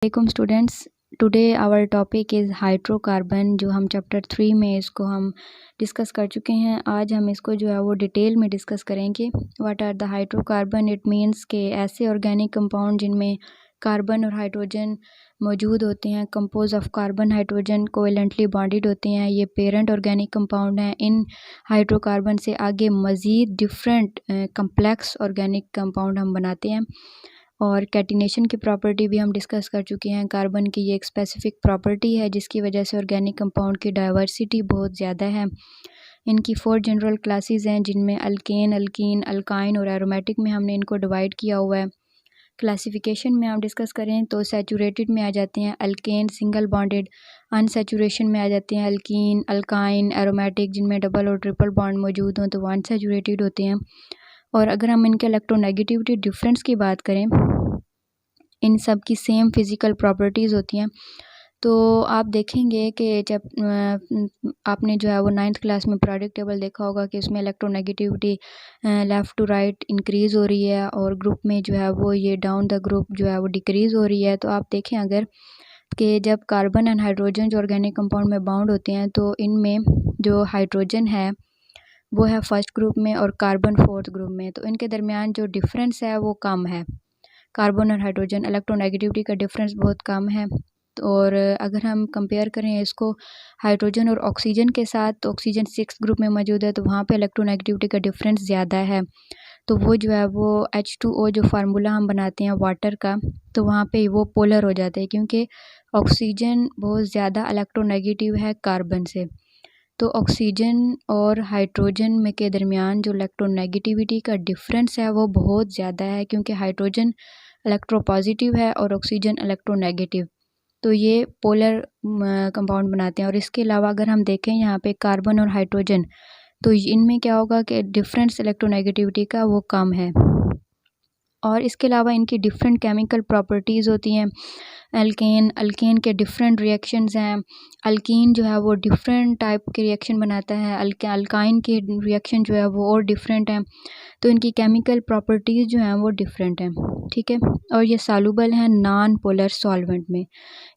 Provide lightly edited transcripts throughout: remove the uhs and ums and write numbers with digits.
वालेकुम students. Today our topic is hydrocarbon, जो हम चैप्टर 3 में इसको हम डिस्कस कर चुके हैं। आज हम इसको जो है वो डिटेल में डिस्कस करेंगे। What are the hydrocarbon? It means के ऐसे ऑर्गेनिक कंपाउंड जिनमें कार्बन और हाइड्रोजन मौजूद होते हैं, compose of carbon hydrogen covalently bonded होते हैं। ये पेरेंट ऑर्गेनिक कंपाउंड हैं। इन हाइड्रोकार्बन से आगे मज़ीद डिफरेंट कम्प्लेक्स ऑर्गेनिक कंपाउंड हम बनाते हैं। और कैटिनेशन की प्रॉपर्टी भी हम डिस्कस कर चुके हैं। कार्बन की ये एक स्पेसिफिक प्रॉपर्टी है जिसकी वजह से ऑर्गेनिक कंपाउंड की डाइवर्सिटी बहुत ज़्यादा है। इनकी 4 जनरल क्लासेस हैं जिनमें अल्केन, अल्कीन, अल्काइन और एरोमेटिक में हमने इनको डिवाइड किया हुआ है। क्लासिफिकेशन में हम डिस्कस करें तो सैचुरेटेड में आ जाते हैं अल्केन सिंगल बॉन्डेड, अनसैचुरेशन में आ जाते हैं अल्कीन, अल्काइन, एरोमेटिक जिनमें डबल और ट्रिपल बॉन्ड मौजूद हों तो वो अनसैचुरेटेड होते हैं। और अगर हम इनके इलेक्ट्रोनेगेटिविटी डिफरेंस की बात करें, इन सब की सेम फिज़िकल प्रॉपर्टीज़ होती हैं। तो आप देखेंगे कि जब आपने जो है वो 9th क्लास में प्रोडक्ट टेबल देखा होगा कि उसमें electronegativity left to right increase हो रही है और ग्रुप में जो है वो ये डाउन द ग्रुप जो है वो डिक्रीज़ हो रही है। तो आप देखें अगर कि जब कार्बन एंड हाइड्रोजन जो ऑर्गेनिक कंपाउंड में बाउंड होते हैं तो इनमें जो हाइड्रोजन है वो है फर्स्ट ग्रुप में और कार्बन 4th ग्रुप में। तो इनके दरमियान जो डिफरेंस है वो कम है। कार्बन और हाइड्रोजन इलेक्ट्रोनेगेटिविटी का डिफरेंस बहुत कम है। और अगर हम कंपेयर करें इसको हाइड्रोजन और ऑक्सीजन के साथ, तो ऑक्सीजन 6th ग्रुप में मौजूद है तो वहाँ पे इलेक्ट्रोनेगेटिविटी का डिफरेंस ज़्यादा है। तो वो जो है वो H2O जो फार्मूला हम बनाते हैं वाटर का, तो वहाँ पे वो पोलर हो जाता है क्योंकि ऑक्सीजन बहुत ज़्यादा इलेक्ट्रोनेगेटिव है कार्बन से। तो ऑक्सीजन और हाइड्रोजन में के दरमियान जो इलेक्ट्रोनेगेटिविटी का डिफरेंस है वो बहुत ज़्यादा है क्योंकि हाइड्रोजन इलेक्ट्रोपॉजिटिव है और ऑक्सीजन इलेक्ट्रोनेगेटिव। तो ये पोलर कंपाउंड बनाते हैं। और इसके अलावा अगर हम देखें यहाँ पे कार्बन और हाइड्रोजन, तो इनमें क्या होगा कि डिफरेंस इलेक्ट्रोनेगेटिविटी का वो कम है। और इसके अलावा इनकी डिफरेंट केमिकल प्रॉपर्टीज़ होती हैं। अल्केन के डिफरेंट रिएक्शंस हैं। अल्कीन जो है वो डिफरेंट टाइप के रिएक्शन बनाता है। अल्काइन के रिएक्शन जो है वो और डिफरेंट हैं। तो इनकी केमिकल प्रॉपर्टीज़ जो हैं वो डिफरेंट हैं, ठीक है। और ये सॉल्युबल हैं नॉन पोलर सॉल्वेंट में।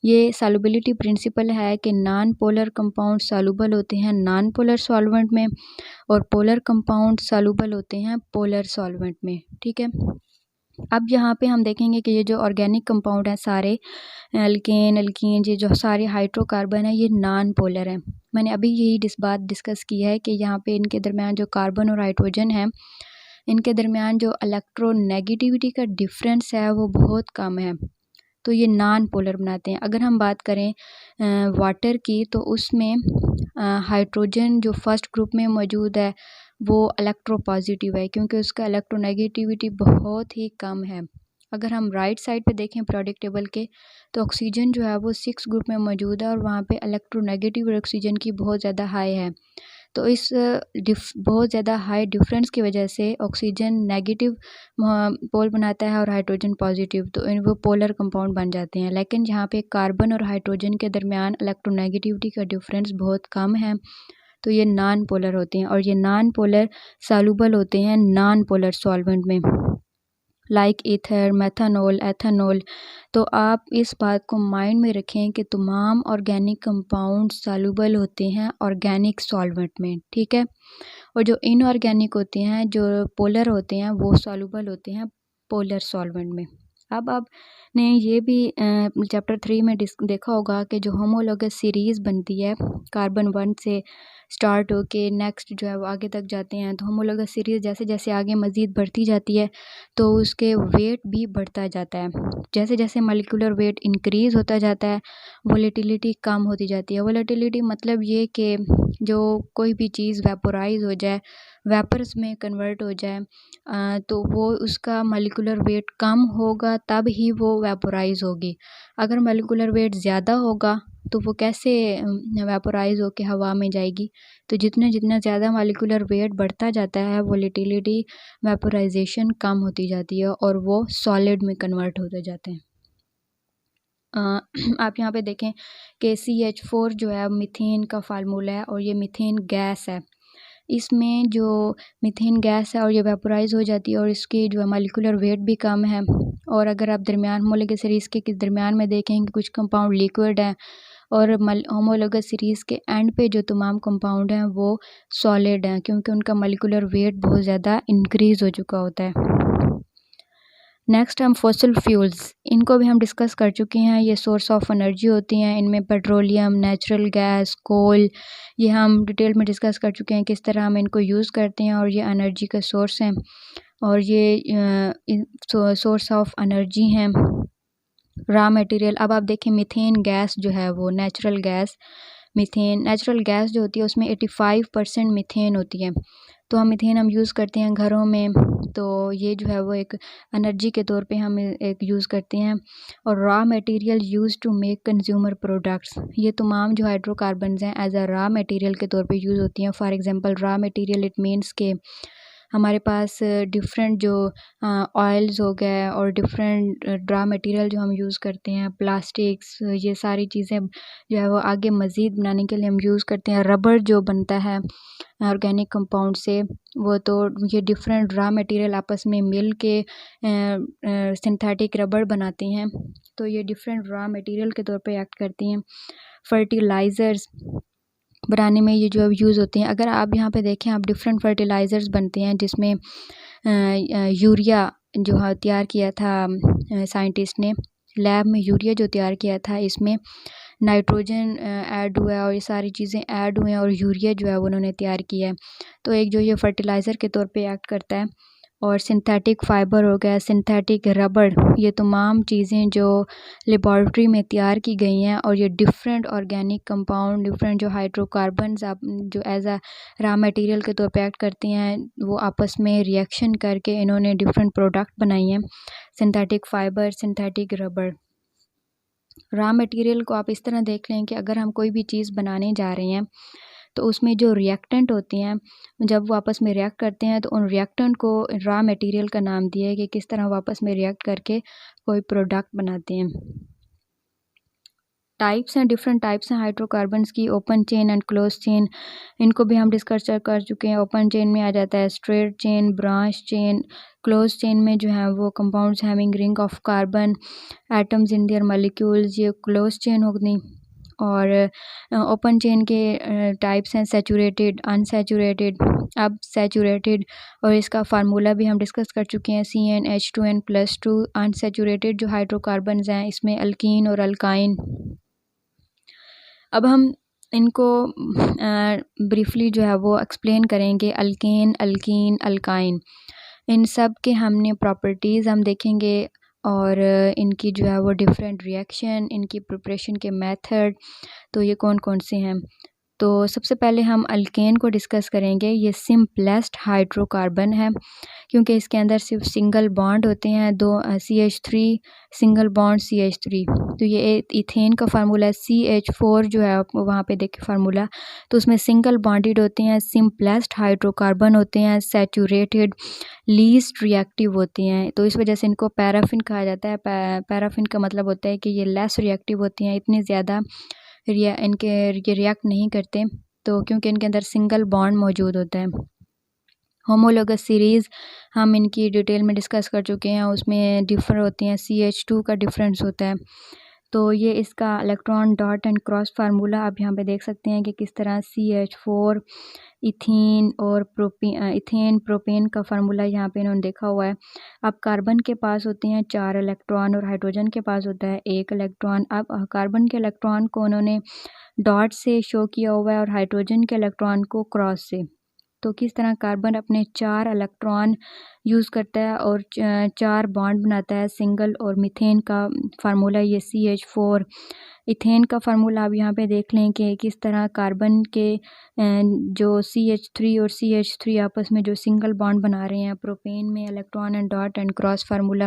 ये सॉल्युबिलिटी प्रिंसिपल है कि नॉन पोलर कंपाउंड सॉल्युबल होते हैं नॉन पोलर सॉल्वेंट में और पोलर कंपाउंड सॉल्युबल होते हैं पोलर सॉल्वेंट में, ठीक है। अब यहाँ पे हम देखेंगे कि ये जो ऑर्गेनिक कंपाउंड हैं सारे अल्केन, अल्कीन, ये जो सारे हाइड्रोकार्बन है ये नॉन पोलर हैं। मैंने अभी यही बात डिस्कस की है कि यहाँ पे इनके दरमियान जो कार्बन और हाइड्रोजन है, इनके दरमियान जो इलेक्ट्रोनेगेटिविटी का डिफरेंस है वो बहुत कम है। तो ये नॉन पोलर बनाते हैं। अगर हम बात करें वाटर की, तो उसमें हाइड्रोजन जो फर्स्ट ग्रुप में मौजूद है वो इलेक्ट्रोपॉजिटिव है क्योंकि उसका इलेक्ट्रोनेगेटिविटी बहुत ही कम है। अगर हम राइट साइड पे देखें प्रोडक्ट टेबल के, तो ऑक्सीजन जो है वो 6 ग्रुप में मौजूद है और वहाँ पे इलेक्ट्रोनेगेटिव ऑक्सीजन की बहुत ज़्यादा हाई है। तो इस बहुत ज़्यादा हाई डिफरेंस की वजह से ऑक्सीजन नेगेटिव पोल बनाता है और हाइड्रोजन पॉजिटिव, तो वो पोलर कंपाउंड बन जाते हैं। लेकिन यहाँ पे कार्बन और हाइड्रोजन के दरमियान इलेक्ट्रोनेगेटिविटी का डिफरेंस बहुत कम है, तो ये नॉन पोलर होते हैं। और ये नॉन पोलर सॉल्युबल होते हैं नॉन पोलर सॉल्वेंट में, लाइक ईथर, मेथनॉल, एथेनॉल। तो आप इस बात को माइंड में रखें कि तमाम ऑर्गेनिक कंपाउंड सॉल्युबल होते हैं ऑर्गेनिक सॉल्वेंट में, ठीक है। और जो इनऑर्गेनिक होते हैं, जो पोलर होते हैं, वो सॉल्युबल होते हैं पोलर सॉल्वेंट में। अब आपने ये भी चैप्टर 3 में देखा होगा कि जो होमोलॉगस सीरीज़ बनती है कार्बन 1 से स्टार्ट होके नेक्स्ट जो है वो आगे तक जाते हैं, तो होमोलॉगस सीरीज़ जैसे जैसे आगे मज़ीद बढ़ती जाती है तो उसके वेट भी बढ़ता जाता है। जैसे जैसे मॉलिक्यूलर वेट इंक्रीज़ होता जाता है, वोलेटिलिटी कम होती जाती है। वोलेटिलिटी मतलब ये कि जो कोई भी चीज़ वेपोराइज़ हो जाए, वेपर्स में कन्वर्ट हो जाए, तो वो उसका मॉलिक्यूलर वेट कम होगा तब ही वो वेपोराइज़ होगी। अगर मॉलिक्यूलर वेट ज़्यादा होगा तो वो कैसे वेपोराइज़ होके हवा में जाएगी। तो जितना जितना ज़्यादा मॉलिक्यूलर वेट बढ़ता जाता है, वोलेटिलिटी वेपोराइजेशन कम होती जाती है और वो सॉलिड में कन्वर्ट होते जाते हैं। आप यहाँ पे देखें कि CH4 जो है मीथेन का फार्मूला है और ये मीथेन गैस है। इसमें जो मीथेन गैस है और ये वेपोराइज़ हो जाती है और इसकी जो मॉलिक्यूलर वेट भी कम है और अगर आप दरमियान होमोलोगस सीरीज़ के दरमियान में देखें कि कुछ कंपाउंड लिक्विड हैं और होमोलोगस सीरीज़ के एंड पे जो तमाम कंपाउंड हैं वो सॉलिड हैं, क्योंकि उनका मॉलिक्यूलर वेट बहुत ज़्यादा इंक्रीज़ हो चुका होता है। नेक्स्ट हम फॉसिल फ्यूल्स, इनको भी हम डिस्कस कर चुके हैं। ये सोर्स ऑफ एनर्जी होती हैं, इनमें पेट्रोलियम, नेचुरल गैस, कोल, ये हम डिटेल में डिस्कस कर चुके हैं किस तरह हम इनको यूज़ करते हैं और ये एनर्जी का सोर्स हैं और ये सोर्स ऑफ एनर्जी हैं। रॉ मटेरियल, अब आप देखें मीथेन गैस जो है वो natural gas, methane natural gas जो होती है उसमें 85% मीथेन होती है। तो हम मीथेन हम यूज़ करते हैं घरों में, तो ये जो है वो एक एनर्जी के तौर पे हम एक यूज़ करते हैं। और raw material use to make consumer products, ये तमाम जो हाइड्रोकार्बन्स हैं एज अ रॉ मटेरियल के तौर पे यूज़ होती हैं। For example raw material it means के हमारे पास डिफरेंट जो ऑयल्स हो गए और डिफरेंट रॉ मटेरियल जो हम यूज़ करते हैं, प्लास्टिक्स, ये सारी चीज़ें जो है वो आगे मज़ीद बनाने के लिए हम यूज़ करते हैं। रबर जो बनता है ऑर्गेनिक कंपाउंड से, वो तो ये डिफरेंट रॉ मटेरियल आपस में मिल के सिंथेटिक रबर बनाते हैं, तो ये डिफरेंट रॉ मटेरियल के तौर पे एक्ट करती हैं। फर्टिलाइज़र्स बनाने में ये जो यूज़ होते हैं, अगर आप यहाँ पे देखें आप डिफरेंट फर्टिलाइज़र्स बनते हैं जिसमें यूरिया जो तैयार किया था साइंटिस्ट ने लैब में, यूरिया जो तैयार किया था इसमें नाइट्रोजन ऐड हुआ है और ये सारी चीज़ें ऐड हुए हैं और यूरिया जो है वो उन्होंने तैयार किया है, तो एक जो ये फर्टिलाइज़र के तौर पे एक्ट करता है। और सिंथेटिक फ़ाइबर हो गया, सिंथेटिक रबड़, ये तमाम चीज़ें जो लेबॉरेटरी में तैयार की गई हैं और ये डिफरेंट ऑर्गेनिक कंपाउंड, डिफरेंट जो हाइड्रोकार्बन्स आप जो एज अ रॉ मटेरियल के तौर पे एक्ट करती हैं, वो आपस में रिएक्शन करके इन्होंने डिफरेंट प्रोडक्ट बनाई हैं। सिंथेटिक फ़ाइबर, सिंथेटिक रबड़। रॉ मटेरियल को आप इस तरह देख लें कि अगर हम कोई भी चीज़ बनाने जा रहे हैं तो उसमें जो रिएक्टेंट होते हैं जब वो आपस में रिएक्ट करते हैं तो उन रिएक्टेंट को रॉ मटेरियल का नाम दिया है कि किस तरह वो आपस में रिएक्ट करके कोई प्रोडक्ट बनाते हैं। टाइप्स हैं, डिफरेंट टाइप्स हैं हाइड्रोकार्बन्स की, open chain and close chain, इनको भी हम डिस्कस कर चुके हैं। ओपन चेन में आ जाता है straight chain, branch chain. Close chain में जो है वो compounds having ring of carbon atoms in their molecules, ये क्लोज चेन होगी। और ओपन चेन के टाइप्स हैं सैचुरेटेड, अनसैचुरेटेड। अब सैचुरेटेड और इसका फार्मूला भी हम डिस्कस कर चुके हैं, CnH2n+2। अनसैचुरेटेड जो हाइड्रोकार्बन्स हैं इसमें अल्कीन और अल्काइन। अब हम इनको ब्रीफली जो है वो एक्सप्लेन करेंगे। अल्केन, अल्कीन, अल्काइन, इन सब के हमने प्रॉपर्टीज़ हम देखेंगे और इनकी जो है वो डिफरेंट रिएक्शन, इनकी प्रिपरेशन के मेथड, तो ये कौन कौन से हैं। तो सबसे पहले हम अल्केन को डिस्कस करेंगे। ये सिंपलेस्ट हाइड्रोकार्बन है क्योंकि इसके अंदर सिर्फ सिंगल बॉन्ड होते हैं, दो CH3 सिंगल बॉन्ड CH3। तो ये इथेन का फार्मूला है, CH4 जो है वहाँ पे देखिए फार्मूला, तो उसमें सिंगल बॉन्डेड होते हैं, सिंपलेस्ट हाइड्रोकार्बन होते हैं, सैचुरेटेड, लीस्ट रिएक्टिव होती हैं। तो इस वजह से इनको पैराफिन कहा जाता है। पैराफिन का मतलब होता है कि ये लेस रिएक्टिव होती हैं, इतनी ज़्यादा ये रिएक्ट नहीं करते, तो क्योंकि इनके अंदर सिंगल बॉन्ड मौजूद होता है। होमोलोगस सीरीज़ हम इनकी डिटेल में डिस्कस कर चुके हैं, उसमें डिफर होती हैं, CH2 का डिफरेंस होता है। तो ये इसका electron dot and cross formula आप यहाँ पे देख सकते हैं कि किस तरह CH4 इथीन और इथेन प्रोपेन का फार्मूला यहाँ पे इन्होंने देखा हुआ है। अब कार्बन के पास होते हैं 4 इलेक्ट्रॉन और हाइड्रोजन के पास होता है 1 इलेक्ट्रॉन। अब कार्बन के इलेक्ट्रॉन को उन्होंने डॉट से शो किया हुआ है और हाइड्रोजन के इलेक्ट्रॉन को क्रॉस से। तो किस तरह कार्बन अपने 4 इलेक्ट्रॉन यूज़ करता है और 4 बॉन्ड बनाता है सिंगल, और मीथेन का फार्मूला ये CH4। इथेन का फार्मूला आप यहाँ पे देख लें कि किस तरह कार्बन के जो CH3 और CH3 आपस में जो सिंगल बॉन्ड बना रहे हैं, प्रोपेन में electron and dot and cross formula.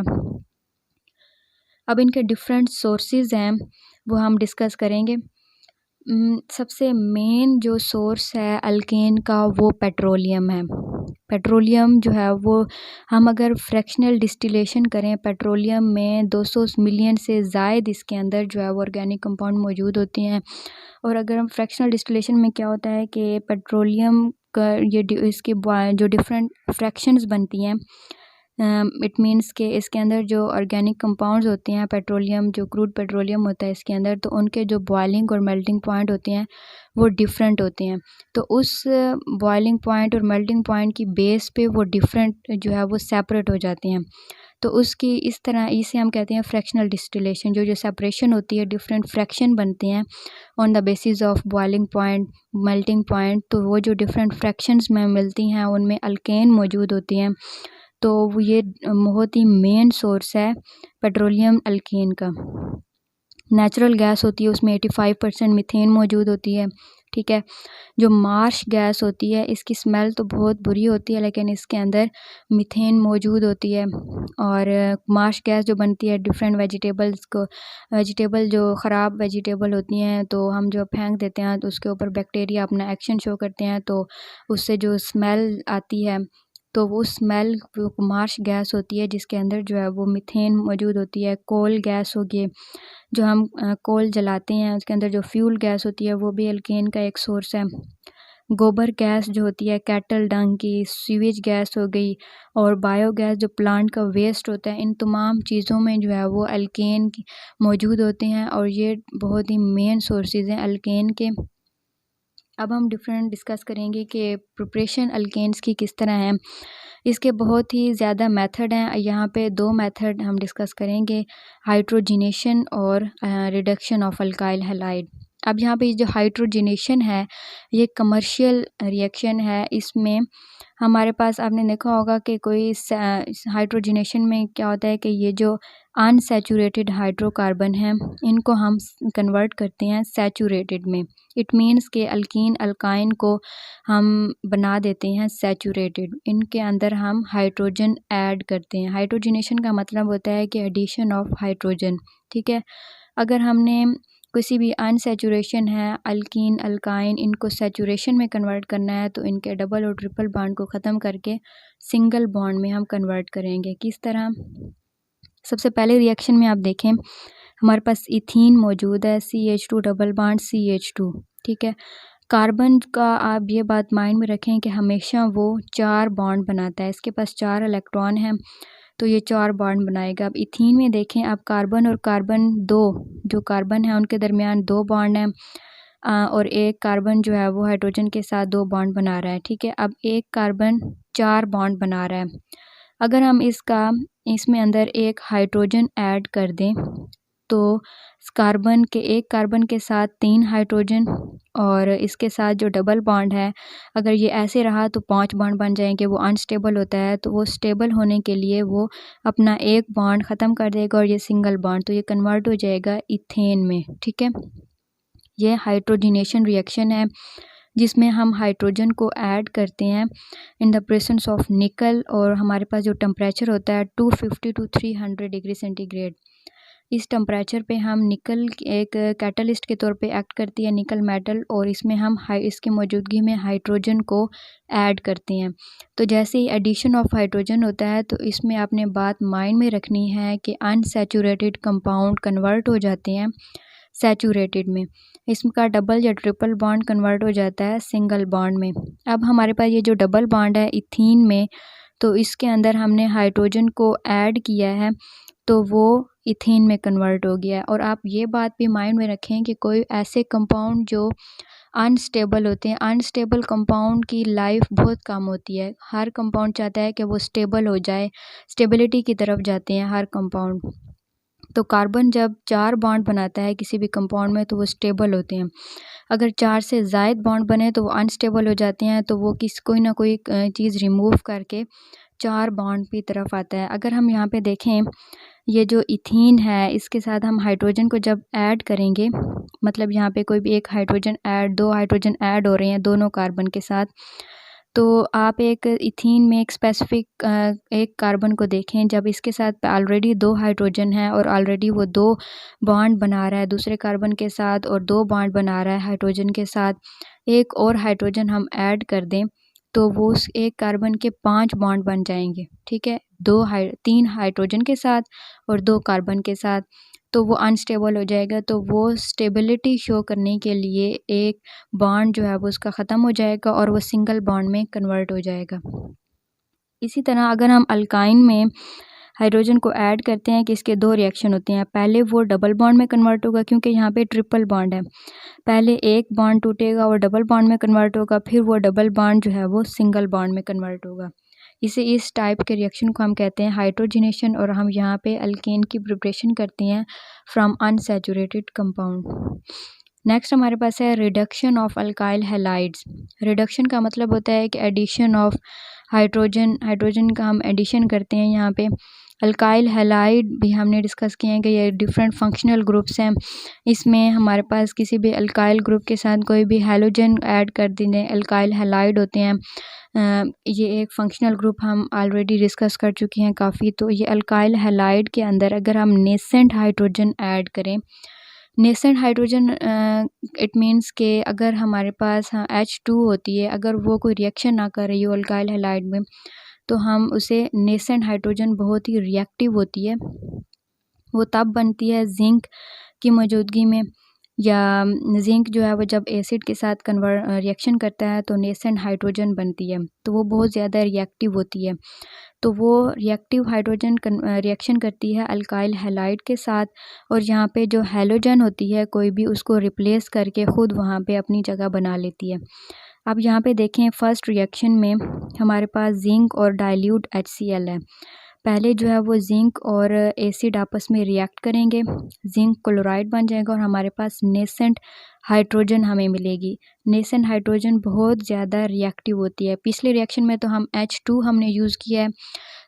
अब इनके डिफरेंट सोर्सेज हैं वो हम डिस्कस करेंगे। सबसे मेन जो सोर्स है अल्केन का वो पेट्रोलियम है। पेट्रोलियम जो है वो हम अगर फ्रैक्शनल डिस्टिलेशन करें पेट्रोलियम में 200 मिलियन से ज़ायद इसके अंदर जो है वो ऑर्गेनिक कंपाउंड मौजूद होते हैं। और अगर हम फ्रैक्शनल डिस्टिलेशन में क्या होता है कि पेट्रोलियम का ये इसके जो डिफरेंट फ्रैक्शंस बनती हैं, इट मीन्स कि इसके अंदर जो ऑर्गेनिक कंपाउंड्स होते हैं, पेट्रोलियम, जो क्रूड पेट्रोलियम होता है इसके अंदर, तो उनके जो बॉइलिंग और मेल्टिंग पॉइंट होते हैं वो डिफरेंट होते हैं। तो उस बॉइलिंग पॉइंट और मेल्टिंग पॉइंट की बेस पे वो डिफरेंट जो है वो सेपरेट हो जाते हैं। तो उसकी इस तरह इसे हम कहते हैं फ्रैक्शनल डिस्टिलेशन। जो सेपरेशन होती है, डिफरेंट फ्रैक्शन बनते हैं on the basis of boiling point, melting point. तो वो जो डिफरेंट फ्रैक्शंस में मिलती हैं उनमें अल्केन मौजूद होती हैं। तो वो ये बहुत ही मेन सोर्स है पेट्रोलियम अल्केन का। नेचुरल गैस होती है उसमें 85% मीथेन मौजूद होती है, ठीक है। जो मार्श गैस होती है इसकी स्मेल तो बहुत बुरी होती है, लेकिन इसके अंदर मीथेन मौजूद होती है। और मार्श गैस जो बनती है डिफरेंट वेजिटेबल जो ख़राब वेजिटेबल होती हैं तो हम जो फेंक देते हैं तो उसके ऊपर बैक्टीरिया अपना एक्शन शो करते हैं, तो उससे जो स्मेल आती है तो वो स्मेल मार्श गैस होती है, जिसके अंदर जो है वो मीथेन मौजूद होती है। कोल गैस होगी, जो हम कोल जलाते हैं उसके अंदर जो फ्यूल गैस होती है वो भी अल्केन का एक सोर्स है। गोबर गैस जो होती है, कैटल डंग की, सीवेज गैस हो गई, और बायोगैस जो प्लांट का वेस्ट होता है, इन तमाम चीज़ों में जो है वो अल्केन मौजूद होते हैं और ये बहुत ही मेन सोर्सेज हैं अल्केन के। अब हम डिफरेंट डिस्कस करेंगे कि प्रिपरेशन अल्केन्स की किस तरह है। इसके बहुत ही ज़्यादा मेथड हैं, यहाँ पे 2 मेथड हम डिस्कस करेंगे, हाइड्रोजिनेशन और रिडक्शन ऑफ अल्काइल हैलाइड। अब यहाँ पे जो हाइड्रोजिनेशन है ये कमर्शियल रिएक्शन है। इसमें हमारे पास आपने देखा होगा कि कोई हाइड्रोजिनेशन में क्या होता है कि ये जो अनसैचुरेटेड हाइड्रोकार्बन हैं इनको हम कन्वर्ट करते हैं सैचुरेटेड में। इट मीन्स कि अल्कीन अल्काइन को हम बना देते हैं सैचुरेटेड, इनके अंदर हम हाइड्रोजन ऐड करते हैं। हाइड्रोजनेशन का मतलब होता है कि एडिशन ऑफ हाइड्रोजन, ठीक है। अगर हमने किसी भी अनसैचुरेशन है अल्कीन अल्काइन, इनको सैचुरेशन में कन्वर्ट करना है तो इनके डबल और ट्रिपल बॉन्ड को ख़त्म करके सिंगल बॉन्ड में हम कन्वर्ट करेंगे। किस तरह? सबसे पहले रिएक्शन में आप देखें हमारे पास इथीन मौजूद है, CH2 डबल बॉन्ड CH2, ठीक है। कार्बन का आप ये बात माइंड में रखें कि हमेशा वो 4 बॉन्ड बनाता है, इसके पास 4 इलेक्ट्रॉन हैं तो ये 4 बॉन्ड बनाएगा। अब इथीन में देखें आप, कार्बन और कार्बन 2 जो कार्बन है उनके दरमियान 2 बॉन्ड हैं और एक कार्बन जो है वो हाइड्रोजन के साथ 2 बॉन्ड बना रहा है, ठीक है। अब एक कार्बन 4 बॉन्ड बना रहा है। अगर हम इसमें अंदर एक हाइड्रोजन ऐड कर दें तो एक कार्बन के साथ 3 हाइड्रोजन और इसके साथ जो डबल बॉन्ड है, अगर ये ऐसे रहा तो 5 बॉन्ड बन जाएंगे। वो अनस्टेबल होता है तो वो स्टेबल होने के लिए वो अपना एक बॉन्ड ख़त्म कर देगा और ये सिंगल बॉन्ड, तो ये कन्वर्ट हो जाएगा इथेन में, ठीक है। ये हाइड्रोजिनेशन रिएक्शन है जिसमें हम हाइड्रोजन को ऐड करते हैं इन द प्रेजेंस ऑफ निकल, और हमारे पास जो टेम्परेचर होता है 250 to 300 डिग्री सेंटीग्रेड। इस टेम्परेचर पे हम निकल एक कैटलिस्ट के तौर पे एक्ट करती है निकल मेटल, और इसमें हम इसकी मौजूदगी में हाइड्रोजन को ऐड करते हैं। तो जैसे ही एडिशन ऑफ हाइड्रोजन होता है तो इसमें आपने बात माइंड में रखनी है कि अनसैचुरेटेड कंपाउंड कन्वर्ट हो जाते हैं सैचुरेटेड में, इसका डबल या ट्रिपल बॉन्ड कन्वर्ट हो जाता है सिंगल बॉन्ड में। अब हमारे पास ये जो डबल बॉन्ड है इथीन में, तो इसके अंदर हमने हाइड्रोजन को ऐड किया है तो वो इथीन में कन्वर्ट हो गया है। और आप ये बात भी माइंड में रखें कि कोई ऐसे कंपाउंड जो अनस्टेबल होते हैं, अनस्टेबल कंपाउंड की लाइफ बहुत कम होती है। हर कंपाउंड चाहता है कि वो स्टेबल हो जाए, स्टेबिलिटी की तरफ जाते हैं हर कंपाउंड। तो कार्बन जब 4 बॉन्ड बनाता है किसी भी कंपाउंड में तो वो स्टेबल होते हैं। अगर 4 से ज़ायद बॉन्ड बने तो वो अनस्टेबल हो जाते हैं, तो वो कोई ना कोई चीज़ रिमूव करके 4 बॉन्ड की तरफ आता है। अगर हम यहाँ पे देखें ये जो इथीन है इसके साथ हम हाइड्रोजन को जब ऐड करेंगे, मतलब यहाँ पे कोई भी एक हाइड्रोजन ऐड, 2 हाइड्रोजन ऐड हो रहे हैं दोनों कार्बन के साथ, तो आप एक इथीन में एक स्पेसिफिक एक कार्बन को देखें, जब इसके साथ ऑलरेडी 2 हाइड्रोजन है और ऑलरेडी वो 2 बॉन्ड बना रहा है दूसरे कार्बन के साथ और 2 बॉन्ड बना रहा है हाइड्रोजन के साथ, एक और हाइड्रोजन हम ऐड कर दें तो वो उस एक कार्बन के 5 बॉन्ड बन जाएंगे, ठीक है। 3 हाइड्रोजन के साथ और 2 कार्बन के साथ, तो वो अनस्टेबल हो जाएगा। तो वो स्टेबिलिटी शो करने के लिए एक बॉन्ड जो है वो उसका ख़त्म हो जाएगा और वो सिंगल बॉन्ड में कन्वर्ट हो जाएगा। इसी तरह अगर हम अल्काइन में हाइड्रोजन को ऐड करते हैं कि इसके दो रिएक्शन होते हैं। पहले वो डबल बॉन्ड में कन्वर्ट होगा क्योंकि यहाँ पे ट्रिपल बॉन्ड है। पहले एक बॉन्ड टूटेगा और डबल बॉन्ड में कन्वर्ट होगा, फिर वो डबल बॉन्ड जो है वो सिंगल बॉन्ड में कन्वर्ट होगा। इस टाइप के रिएक्शन को हम कहते हैं हाइड्रोजनेशन। और हम यहाँ पे अल्केन की प्रिपरेशन करते हैं फ्रॉम अनसैचुरेटेड कंपाउंड। नेक्स्ट हमारे पास है reduction of alkyl halides. Reduction का मतलब होता है कि एडिशन ऑफ हाइड्रोजन का हम एडिशन करते हैं। यहाँ पे अल्काइल हैलाइड भी हमने डिस्कस किए हैं कि ये डिफरेंट फंक्शनल ग्रुप्स हैं। इसमें हमारे पास किसी भी अल्काइल ग्रुप के साथ कोई भी हैलोजन ऐड कर दें, अल्काइल हैलाइड होते हैं। ये एक फंक्शनल ग्रुप हम ऑलरेडी डिस्कस कर चुके हैं काफ़ी। तो ये अल्काइल हैलाइड के अंदर अगर हम नेसेंट हाइड्रोजन ऐड करें, नेसेंट हाइड्रोजन इट मीन्स के अगर हमारे पास H2 होती है, अगर वो कोई रिएक्शन ना कर रही हो अल्काइल हैलाइड में, तो हम उसे नेसेंट हाइड्रोजन बहुत ही रिएक्टिव होती है। वो तब बनती है जिंक की मौजूदगी में, या जिंक जो है वो जब एसिड के साथ रिएक्शन करता है तो नेसेंट हाइड्रोजन बनती है, तो वो बहुत ज़्यादा रिएक्टिव होती है। तो वो रिएक्टिव हाइड्रोजन रिएक्शन करती है अल्काइल हैलाइड के साथ, और यहाँ पे जो हैलोजन होती है कोई भी, उसको रिप्लेस करके ख़ुद वहाँ पे अपनी जगह बना लेती है। अब यहाँ पे देखें फर्स्ट रिएक्शन में हमारे पास जिंक और डाइल्यूट HCl है। पहले जो है वो जिंक और एसिड आपस में रिएक्ट करेंगे, जिंक क्लोराइड बन जाएगा और हमारे पास नेसेंट हाइड्रोजन हमें मिलेगी। नेसेंट हाइड्रोजन बहुत ज़्यादा रिएक्टिव होती है। पिछले रिएक्शन में तो हम H2 हमने यूज़ किया है,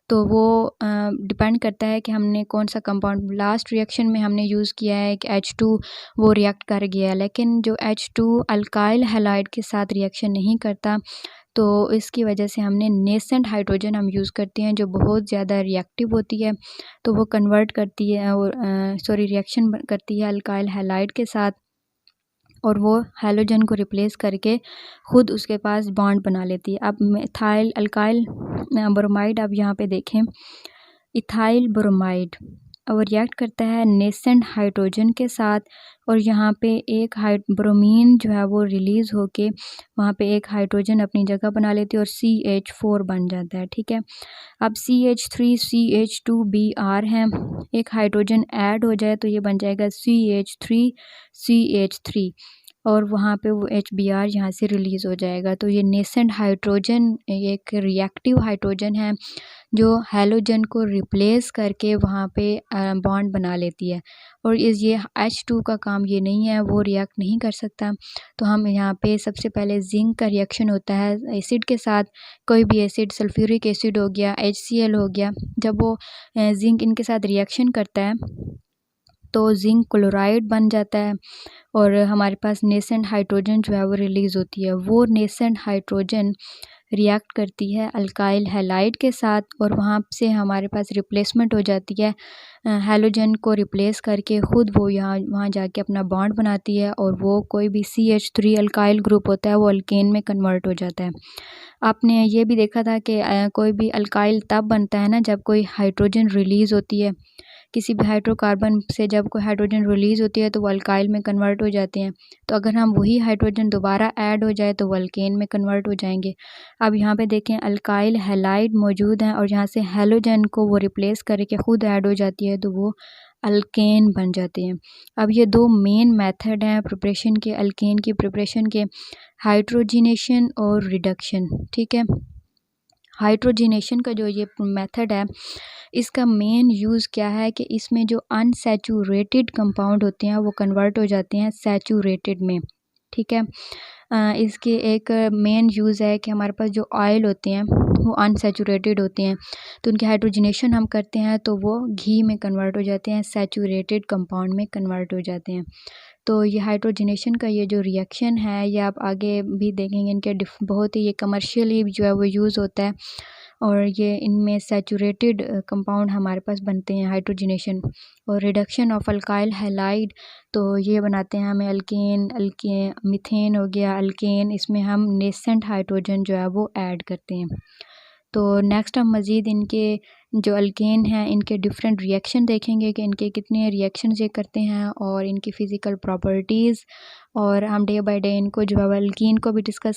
तो वो डिपेंड करता है कि हमने कौन सा कंपाउंड। लास्ट रिएक्शन में हमने यूज़ किया है कि H2 वो रिएक्ट कर गया, लेकिन जो H2 अल्काइल हैलाइड के साथ रिएक्शन नहीं करता, तो इसकी वजह से हमने नेसेंट हाइड्रोजन हम यूज़ करते हैं जो बहुत ज़्यादा रिएक्टिव होती है। तो वो कन्वर्ट करती है और रिएक्शन करती है अल्काइल हैलाइड के साथ, और वो हैलोजन को रिप्लेस करके ख़ुद उसके पास बॉन्ड बना लेती है। अब मिथाइल अल्काइल ब्रोमाइड, अब यहाँ पे देखें इथाइल ब्रोमाइड और रिएक्ट करता है नेसेंट हाइड्रोजन के साथ, और यहाँ पे एक ब्रोमीन जो है वो रिलीज़ होके वहाँ पे एक हाइड्रोजन अपनी जगह बना लेती है और CH4 बन जाता है। ठीक है, अब CH3 CH2Br है, एक हाइड्रोजन ऐड हो जाए तो ये बन जाएगा CH3 CH3, और वहाँ पे वो HBr यहाँ से रिलीज़ हो जाएगा। तो ये नेसेंट हाइड्रोजन एक रिएक्टिव हाइड्रोजन है जो हैलोजन को रिप्लेस करके वहाँ पे बॉन्ड बना लेती है। और ये H2 का काम ये नहीं है, वो रिएक्ट नहीं कर सकता। तो हम यहाँ पे सबसे पहले जिंक का रिएक्शन होता है एसिड के साथ, कोई भी एसिड, सल्फ्यूरिक एसिड हो गया, HCl हो गया। जब वो जिंक इनके साथ रिएक्शन करता है तो जिंक क्लोराइड बन जाता है और हमारे पास नेसेंट हाइड्रोजन जो है वो रिलीज़ होती है। वो नेसेंट हाइड्रोजन रिएक्ट करती है अल्काइल हैलाइड के साथ, और वहाँ से हमारे पास रिप्लेसमेंट हो जाती है हैलोजन को रिप्लेस करके ख़ुद वो वहाँ जाके अपना बॉन्ड बनाती है, और वो कोई भी CH3 अल्काइल ग्रुप होता है वो अल्केन में कन्वर्ट हो जाता है। आपने ये भी देखा था कि कोई भी अल्काइल तब बनता है ना जब कोई हाइड्रोजन रिलीज़ होती है। किसी भी हाइड्रोकार्बन से जब कोई हाइड्रोजन रिलीज़ होती है तो वो अल्काइल में कन्वर्ट हो जाते हैं। तो अगर हम वही हाइड्रोजन दोबारा ऐड हो जाए तो वो अल्केन में कन्वर्ट हो जाएंगे। अब यहाँ पे देखें अल्काइल हैलाइड मौजूद हैं और यहाँ से हैलोजन को वो रिप्लेस करके ख़ुद ऐड हो जाती है, तो वो अल्केन बन जाते हैं। अब ये दो मेन मेथड हैं प्रिपरेशन के, अल्केन की प्रिपरेशन के, हाइड्रोजिनेशन और रिडक्शन। ठीक है, हाइड्रोजिनेशन का जो ये मेथड है इसका मेन यूज़ क्या है कि इसमें जो अनसैचुरेटेड कंपाउंड होते हैं वो कन्वर्ट हो जाते हैं सैचुरेटेड में। ठीक है, इसके एक मेन यूज़ है कि हमारे पास जो ऑयल होते हैं वो अनसैचुरेटेड होते हैं, तो उनके हाइड्रोजिनेशन हम करते हैं तो वो घी में कन्वर्ट हो जाते हैं, सैचुरेटेड कंपाउंड में कन्वर्ट हो जाते हैं। तो ये हाइड्रोजिनेशन का ये जो रिएक्शन है ये आप आगे भी देखेंगे, इनके बहुत ही ये कमर्शियली जो है वो यूज़ होता है, और ये इनमें सैचुरेटेड कंपाउंड हमारे पास बनते हैं हाइड्रोजिनेशन। और रिडक्शन ऑफ अल्काइल हैलाइड, तो ये बनाते हैं हमें अल्केन, मीथेन हो गया अल्केन, इसमें हम नेसेंट हाइड्रोजन जो है वो ऐड करते हैं। तो नेक्स्ट हम मज़ीद इनके जो अल्केन हैं इनके डिफरेंट रिएक्शन देखेंगे कि इनके कितने रिएक्शन ये करते हैं और इनकी फ़िज़िकल प्रॉपर्टीज़, और हम डे बाय डे इनको जो है अल्कीन को भी डिस्कस